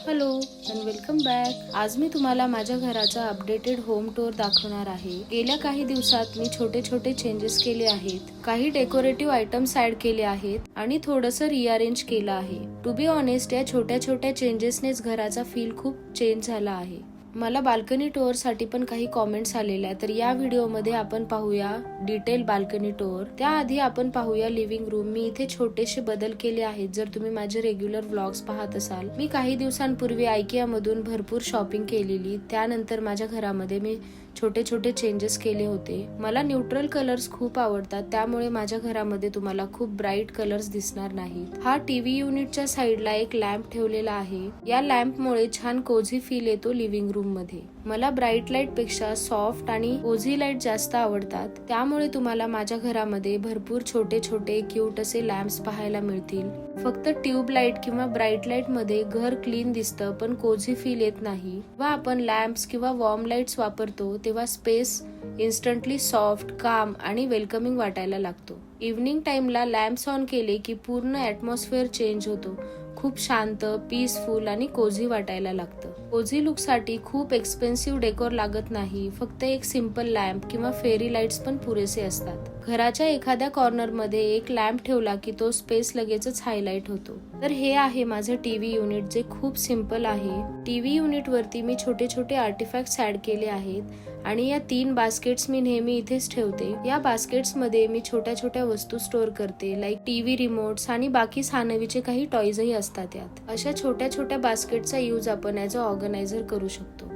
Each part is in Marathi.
Hello and welcome back. आज मी तुम्हाला माझ्या घराचा अपडेटेड होम टूर दाखवणार आहे. गेल्या काही दिवसात मी छोटे छोटे चेंजेस केले आहेत, काही डेकोरेटिव्ह आयटम्स ऍड केले आहेत आणि थोडंसं रिअरेंज केलं आहे. टू बी ऑनेस्ट, या छोट्या छोट्या चेंजेसनेच घराचा फील खूप चेंज झाला आहे. मला बाल्कनी टूर साठी पण काही कॉमेंट्स आलेल्या, तर या व्हिडिओमध्ये आपण पाहूया डिटेल बाल्कनी टूर. त्याआधी आपण पाहूया लिव्हिंग रूम. मी इथे छोटेसे बदल केले आहेत. जर तुम्ही माझे रेग्युलर व्लॉग्स पाहत असाल, मी काही दिवसांपूर्वी IKEA मधून भरपूर शॉपिंग केलेली. त्यानंतर माझ्या घरामध्ये मी छोटे छोटे चेंजेस केले होते. मला न्यूट्रल कलर्स खूप आवडतात, त्यामुळे माझ्या घरामध्ये तुम्हाला खूप ब्राईट कलर्स दिसणार नाहीत. हा टीव्ही युनिटच्या साईडला एक लॅम्प ठेवलेला आहे. या लॅम्पमुळे छान कोझी फील येतो लिव्हिंग रूम मध्ये. मला ब्राईट लाईट पेक्षा सॉफ्ट आणि कोझी लाईट जास्त आवडतात, त्यामुळे तुम्हाला माझ्या घरामध्ये भरपूर छोटे छोटे क्यूट असे लॅम्प्स पाहायला मिळतील. फक्त ट्यूब लाईट किंवा ब्राईट लाईट मध्ये घर क्लीन दिसतं, पण कोझी फील येत नाही. व आपण लॅम्प्स किंवा वॉर्म लाईट्स वापरतो तेव्हा स्पेस इन्स्टंटली सॉफ्ट, काम आणि वेलकमिंग वाटायला लागतो. इव्हनिंग टाइमला लॅम्प्स ऑन केले की पूर्ण ॲटमॉस्फिअर चेंज होतो. खूप शांत, पीसफुल आणि कोझी वाटायला लागतं. कोझी लुक साठी खूप एक्सपेन्सिव्ह डेकोर लागत नाही. फक्त एक सिंपल लॅम्प किंवा फेरी लाईट्स पण पुरेसे असतात. घराच्या एखाद्या कॉर्नर मध्ये एक लॅम्प ठेवला की तो स्पेस लगेचच हायलाइट होतो. तर हे आहे माझं टीव्ही युनिट, जे खूप सिंपल आहे. टीव्ही युनिट वरती मी छोटे छोटे आर्टिफॅक्ट्स ऍड केले आहेत आणि या 3 बास्केट्स मी नेहमी इथेच ठेवते. या बास्केट्स मध्ये मी छोट्या छोट्या वस्तू स्टोअर करते, लाईक टीव्ही रिमोट्स आणि बाकी सानवीचे काही टॉयजही असतात यात. अशा छोट्या छोट्या बास्केटचा यूज आपण ऍज अ ऑर्गनायझर करू शकतो.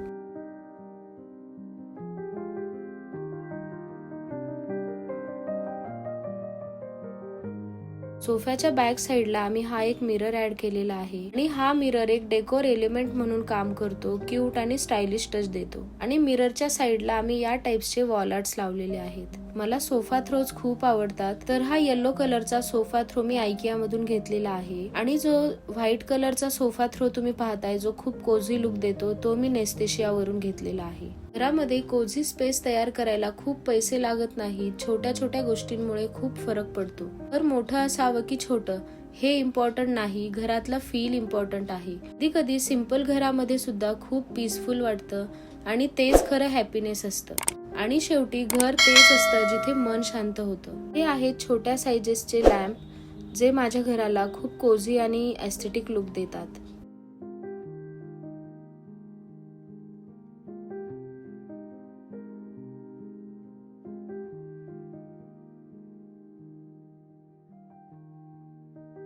सोफ्याच्या बॅक साइडला आम्ही हा एक मिरर ऍड केलेला आहे आणि हा मिरर एक डेकोर एलिमेंट म्हणून काम करतो, क्यूट आणि स्टायलिश टच देतो. आणि मिररच्या साइडला आम्ही या टाइप्सचे वॉल आर्ट्स लावलेले आहेत. मला सोफा थ्रोज खूप आवडतात, तर हा येलो कलरचा सोफा थ्रो मी IKEA मधून घेतलेला आहे. आणि जो व्हाईट कलरचा सोफा थ्रो तुम्ही पाहताय, जो खूप कोझी लुक देतो, तो मी नेस्टेशिया वरून घेतलेला आहे. घरामध्ये कोझी स्पेस तयार करायला खूप पैसे लागत नाही. छोट्या छोट्या गोष्टींमुळे खूप फरक पडतो. घर मोठं असावं की छोटं हे इम्पॉर्टंट नाही, घरातला फील इम्पॉर्टंट आहे. कधी कधी सिंपल घरामध्ये सुद्धा खूप पीसफुल वाटतं आणि तेच खरं हॅपीनेस असतं. आणि शेवटी घर तेच असतं जिथे मन शांत होतं. हे आहेत छोट्या साइजेसचे लॅम्प, जे माझ्या घराला खूप कोझी आणि एस्थेटिक लुक देतात.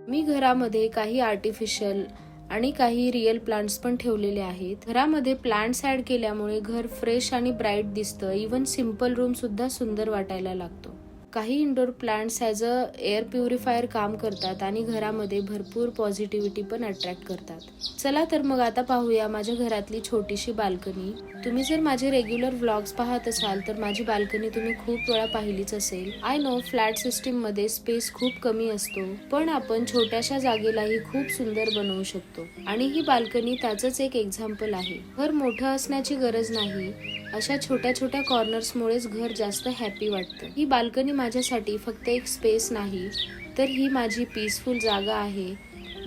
मी घरामध्ये काही आर्टिफिशियल आणि काही रिअल प्लांट्स पण ठेवलेले आहेत. घरामध्ये प्लांट्स ऍड केल्यामुळे घर फ्रेश आणि ब्राईट दिसतं. इव्हन सिंपल रूम सुद्धा सुंदर वाटायला लागतो. काही indoor plants as a air purifier काम करतात आणि घरामध्ये भरपूर पॉझिटिव्हिटी पण अट्रॅक्ट करतात. चला तर मग आता पाहूया माझ्या घरातली छोटीशी बाल्कनी. तुम्ही जर माझे रेग्युलर व्लॉग्स पाहत असाल तर माझी बाल्कनी तुम्ही खूप वेळा पाहिलीच असेल. आय नो, फ्लॅट सिस्टीम मध्ये स्पेस खूप कमी असतो, पण आपण छोट्याशा जागेलाही खूप सुंदर बनवू शकतो. आणि ही बाल्कनी त्याचंच एक एक्झाम्पल आहे. घर मोठं असण्याची गरज नाही, अशा छोट्या छोट्या कॉर्नर्स मुळेच घर जास्त हॅपी वाटतं. ही बाल्कनी माझ्यासाठी फक्त एक स्पेस नाही, तर ही माझी पीसफुल जागा आहे,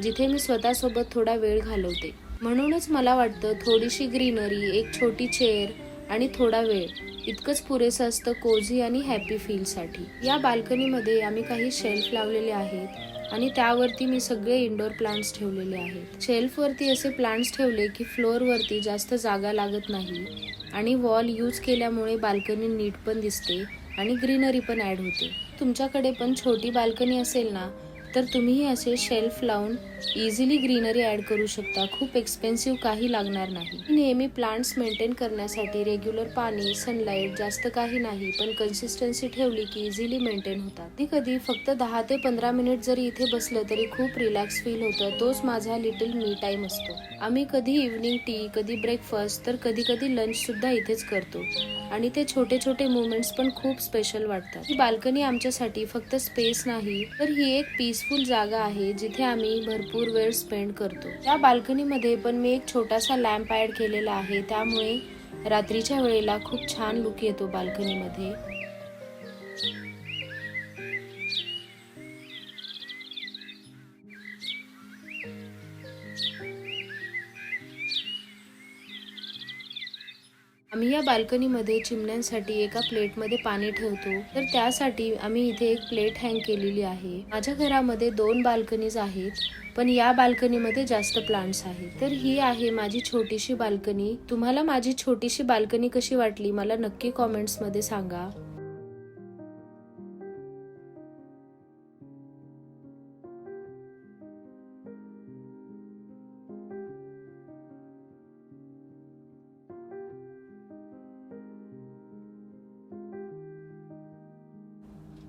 जिथे मी स्वतःसोबत थोडा वेळ घालवते. म्हणूनच मला वाटतं थोडीशी ग्रीनरी, एक छोटी चेअर आणि थोडा वेळ इतकंच पुरेसं असतं कोझी आणि हॅपी फील साठी. या बाल्कनीमध्ये आम्ही काही शेल्फ लावलेले आहेत आणि त्यावरती मी सगळे इंडोर प्लांट्स ठेवलेले आहेत. शेल्फ वरती असे प्लांट्स ठेवले की फ्लोअर वरती जास्त जागा लागत नाही आणि वॉल यूज केल्यामुळे बाल्कनी नीट पण दिसते आणि ग्रीनरी पण ऍड होते. तुमच्याकडे पण छोटी बाल्कनी असेल ना, तर तुम्हीही असे शेल्फ लावून इझिली ग्रीनरी ऍड करू शकता. खूप एक्सपेन्सिव्ह काही लागणार नाही. नेहमी प्लांट्स मेंटेन करण्यासाठी रेग्युलर पाणी, सनलाईट, जास्त काही नाही, पण कन्सिस्टन्सी ठेवली की इझिली मेंटेन होतात. कधी कधी फक्त 10 ते 15 मिनिट जरी इथे बसलं तरी खूप रिलॅक्स फील होतं. तोच माझा लिटिल मी टाइम असतो. आम्ही कधी इव्हनिंग टी, कधी ब्रेकफास्ट, तर कधी कधी लंच सुद्धा इथेच करतो आणि ते छोटे छोटे मुवमेंट्स पण खूप स्पेशल वाटतात. ही बाल्कनी आमच्यासाठी फक्त स्पेस नाही, तर ही एक पीसफुल जागा आहे जिथे आम्ही भरपूर वेळ स्पेंड करतो. या बाल्कनीमध्ये पण मी एक छोटासा लॅम्प ऍड केलेला आहे, त्यामुळे रात्रीच्या वेळेला खूप छान लुक येतो बाल्कनीमध्ये. आम्ही या बाल्कनीमध्ये चिमण्यांसाठी एका प्लेटमध्ये पाणी ठेवतो, तर त्यासाठी आम्ही इथे एक प्लेट हँग केलेली आहे. माझ्या घरामध्ये 2 बाल्कनीज आहेत, पण या बाल्कनीमध्ये जास्त प्लांट्स आहेत. तर ही आहे माझी छोटीशी बाल्कनी. तुम्हाला माझी छोटीशी बाल्कनी कशी वाटली मला नक्की कॉमेंट्समध्ये सांगा.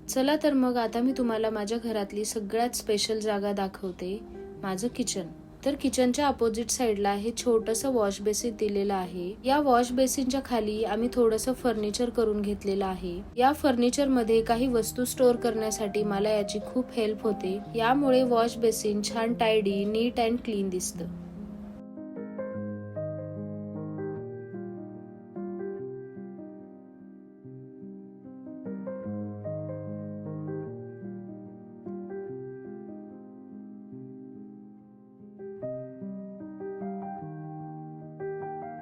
चला तर मग आता मी तुम्हाला माझ्या घरातली सगळ्यात स्पेशल जागा दाखवते, माझं किचन. तर किचनच्या अपोजिट साइडला हे छोटंसं वॉश बेसिन दिलेलं आहे. या वॉश बेसिनच्या खाली आम्ही थोडंसं फर्निचर करून घेतलेलं आहे. या फर्निचर मध्ये काही वस्तू स्टोअर करण्यासाठी मला याची खूप हेल्प होते. यामुळे वॉश बेसिन छान टायडी, नीट अँड क्लीन दिसतं.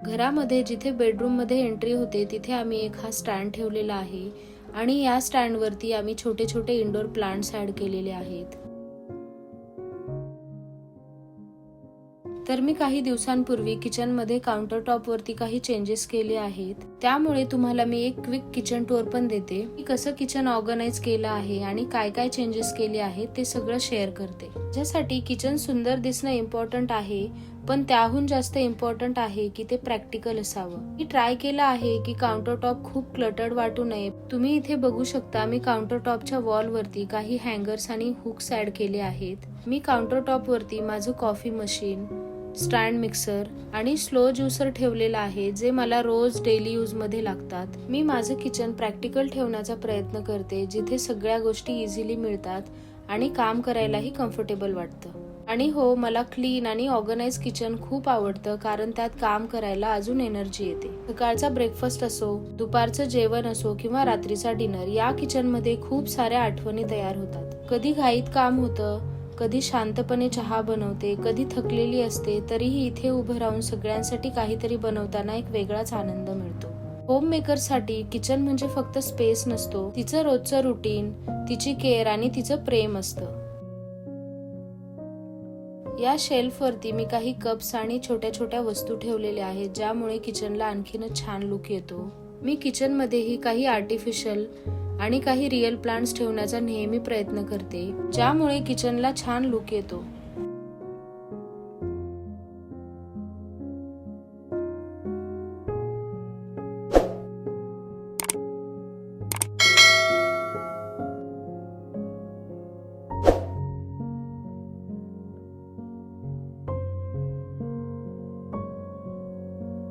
घरामध्ये जिथे बेडरूम मध्ये एंट्री होते तिथे आम्ही एक हा स्टँड ठेवलेला आहे आणि या स्टँड वरती आम्ही छोटे छोटे इंडोर प्लांट्स ऍड केलेले आहेत. तर मी काही दिवसांपूर्वी किचन मध्ये काउंटर टॉप वरती काही चेंजेस केले आहेत. त्यामुळे तुम्हाला मी एक क्विक किचन टूर पण देते. मी कसं किचन ऑर्गनाइज केलं आहे आणि काय काय चेंजेस केले आहेत ते सगळं शेअर करते. ज्यासाठी किचन सुंदर दिसणं इम्पॉर्टंट आहे, पण त्याहून जास्त इम्पॉर्टंट आहे की ते प्रॅक्टिकल असावं. मी ट्राय केलं आहे की काउंटर टॉप खूप क्लटर्ड वाटू नये. तुम्ही इथे बघू शकता मी काउंटर टॉपच्या वॉल वरती काही हँगर्स आणि हुक्स ऍड केले आहेत. मी काउंटर टॉप वरती माझं कॉफी मशीन, स्टँड मिक्सर आणि स्लो ज्युसर ठेवलेला आहे, जे मला रोज डेली यूज मध्ये लागतात. मी माझं किचन प्रॅक्टिकल ठेवण्याचा प्रयत्न करते, जिथे सगळ्या गोष्टी इझिली मिळतात आणि काम करायलाही कम्फर्टेबल वाटतं. आणि हो, मला क्लीन आणि ऑर्गनाइज किचन खूप आवडतं, कारण त्यात काम करायला अजून एनर्जी येते. सकाळचा ब्रेकफास्ट असो, दुपारचं जेवण असो किंवा रात्रीचा डिनर, या किचन मध्ये खूप साऱ्या आठवणी तयार होतात. कधी घाईत काम होतं, कधी शांतपणे चहा बनवते, कधी थकलेली असते, तरीही इथे उभं राहून सगळ्यांसाठी काहीतरी बनवताना एक वेगळाच आनंद मिळतो. होम मेकर साठी किचन म्हणजे फक्त स्पेस नसतो, तिचं रोजचं रुटीन, तिची केअर आणि तिचं प्रेम असतं. या शेल्फ वरती मी काही कप्स आणि छोट्या छोट्या वस्तू ठेवलेल्या आहेत, ज्यामुळे किचनला आणखीनच छान लुक येतो. मी किचन मध्येही काही आर्टिफिशियल आणि काही रिअल प्लांट्स ठेवण्याचा नेहमी प्रयत्न करते, ज्यामुळे किचनला छान लुक येतो.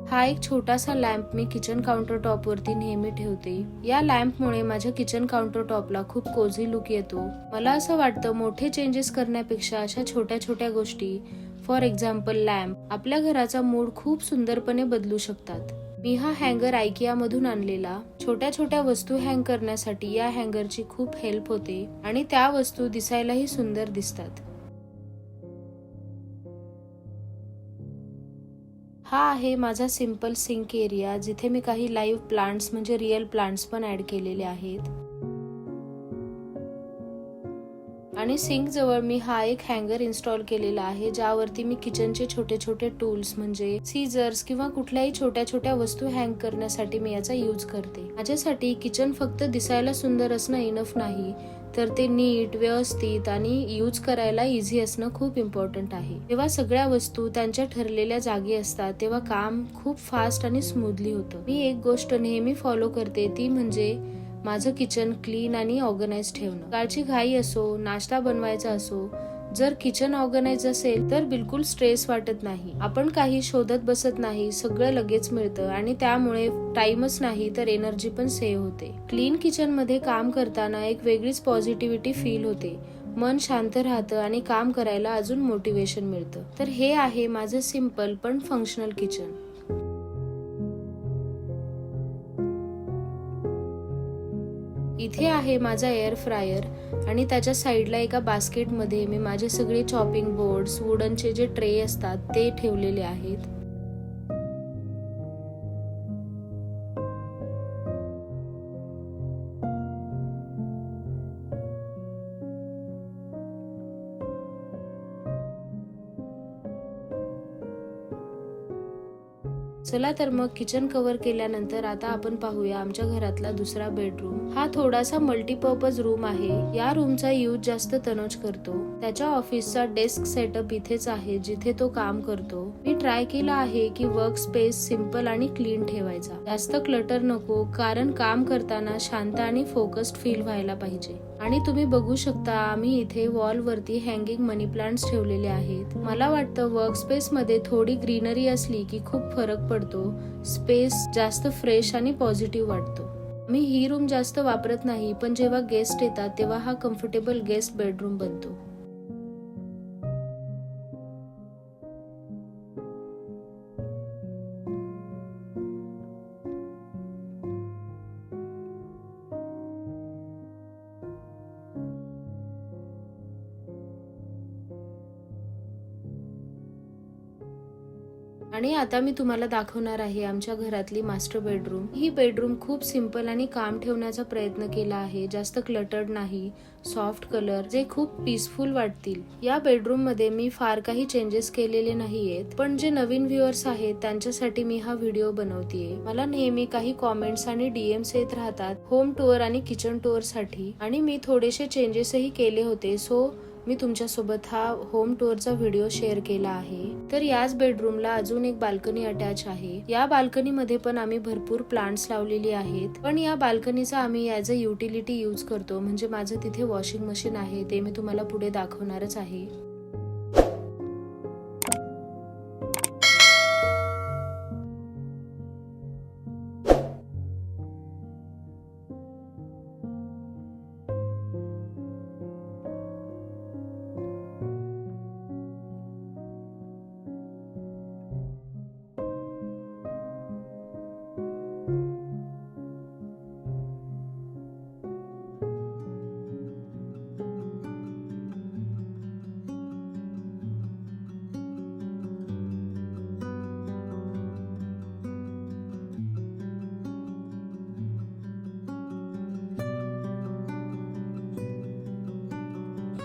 हा एक छोटासा लॅम्प मी किचन काउंटर टॉप वरती नेहमी ठेवते. या लॅम्पमुळे माझ्या किचन काउंटर टॉपला खूप कोझी लुक येतो. मला असं वाटतं मोठे चेंजेस करण्यापेक्षा अशा छोट्या छोट्या गोष्टी, फॉर एक्झाम्पल लॅम्प, आपल्या घराचा मूड खूप सुंदरपणे बदलू शकतात. मी हा हँगर आयकिया मधून आणलेला. छोट्या छोट्या वस्तू हँग करण्यासाठी या हँगरची खूप हेल्प होते आणि त्या वस्तू दिसायलाही सुंदर दिसतात. हा आहे माझा सिंपल सिंक एरिया, जिथे मी काही लाईव्ह प्लांट्स म्हणजे रिअल प्लांट्स पण ऍड केलेले आहेत. आणि सिंक जवळ मी हा एक हँगर इन्स्टॉल केलेला आहे, ज्यावरती मी किचनचे छोटे छोटे टूल्स म्हणजे सीझर्स किंवा कुठल्याही छोट्या छोट्या वस्तू हँग करण्यासाठी मी याचा यूज करते. माझ्यासाठी किचन फक्त दिसायला सुंदर असणं इनफ नाही, तर ते नीट, व्यवस्थित आणि यूज करायला इझी असणं खूप इम्पॉर्टंट आहे. जेव्हा सगळ्या वस्तू त्यांच्या ठरलेल्या जागी असतात, तेव्हा काम खूप फास्ट आणि स्मूथली होतं. मी एक गोष्ट नेहमी फॉलो करते, ती म्हणजे माझं किचन क्लीन आणि ऑर्गनाइज ठेवणं. सकाळची घाई असो, नाश्ता बनवायचा असो, जर किचन ऑर्गनाइज असेल तर बिलकुल स्ट्रेस वाटत नाही. आपण काही शोधत बसत नाही, सगळं लगेच मिळतं आणि त्यामुळे टाइमच नाही तर एनर्जी पण सेव्ह होते. क्लीन किचन मध्ये काम करताना एक वेगळीच पॉझिटिव्हिटी फील होते, मन शांत राहतं आणि काम करायला अजून मोटिवेशन मिळतं. तर हे आहे माझं सिंपल पण फंक्शनल किचन. इथे आहे माझा एअर फ्रायर आणि त्याच्या साईडला एका बास्केटमध्ये मी माझे सगळे चॉपिंग बोर्ड्स, वुडनचे जे ट्रे असतात ते ठेवलेले आहेत. चला तर मग किचन कव्हर केल्यानंतर आता आपण पाहूया आमच्या घरातला दुसरा बेडरूम. हा थोडासा मल्टीपर्पज रूम आहे. या रूमचा यूज जास्त तनोज करतो. त्याच्या ऑफिसचा डेस्क सेटअप इथेच आहे जिथे तो काम करतो. मी ट्राय केला आहे की वर्क स्पेस सिंपल आणि क्लीन ठेवायचा. जास्त क्लटर नको, कारण काम करताना शांत आणि फोकस्ड फील व्हायला पाहिजे. आणि तुम्ही बघू शकता आम्ही इथे वॉल वरती हँगिंग मनी प्लांट्स ठेवलेले आहेत. मला वाटतं वर्क स्पेस मध्ये थोडी ग्रीनरी असली की खूप फरक पडतो. स्पेस जास्त फ्रेश आणि पॉझिटिव्ह वाटतो. मी ही रूम जास्त वापरत नाही, पण जेव्हा गेस्ट येतात तेव्हा हा कम्फर्टेबल गेस्ट बेडरूम बनतो. आणि आता मी तुम्हाला दाखवणार आहे आमच्या घरातली मास्टर बेडरूम. ही बेडरूम खूप सिंपल आणि काम ठेवण्याचा प्रयत्न केला आहे. जास्त क्लटर्ड नाही, सॉफ्ट कलर जे खूप पीसफुल वाटतील. या बेडरूम मध्ये मी फार काही चेंजेस केलेले नाहीयेत, पण जे नवीन व्ह्युअर्स आहेत त्यांच्यासाठी मी हा व्हिडिओ बनवतेय. मला नेहमी काही कॉमेंट्स आणि डीएम्स येत राहतात होम टूर आणि किचन टूर साठी, आणि मी थोडेसे चेंजेसही केले होते. सो मी तुमच्यासोबत हा होम टूरचा व्हिडिओ शेअर केला आहे. तर याच बेडरूमला अजून एक बाल्कनी अटॅच आहे. या बाल्कनी मध्ये पण आम्ही भरपूर प्लांट्स लावलेली आहेत, पण या बाल्कनीचा आम्ही ऍज अ युटिलिटी यूज करतो. म्हणजे माझं तिथे वॉशिंग मशीन आहे, ते मी तुम्हाला पुढे दाखवणारच आहे.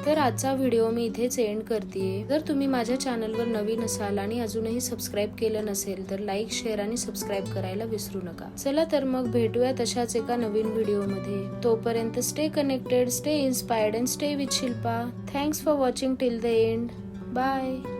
तर आजचा व्हिडिओ मी इथेच एंड करतेय. जर तुम्ही माझ्या चॅनलवर नवीन असाल आणि अजूनही सबस्क्राईब केलं नसेल तर लाईक, शेअर आणि सबस्क्राईब करायला विसरू नका. चला तर मग भेटूया तशाच एका नवीन व्हिडिओ मध्ये. तोपर्यंत stay connected, stay inspired and stay with Shilpa. Thanks for watching till the end. Bye.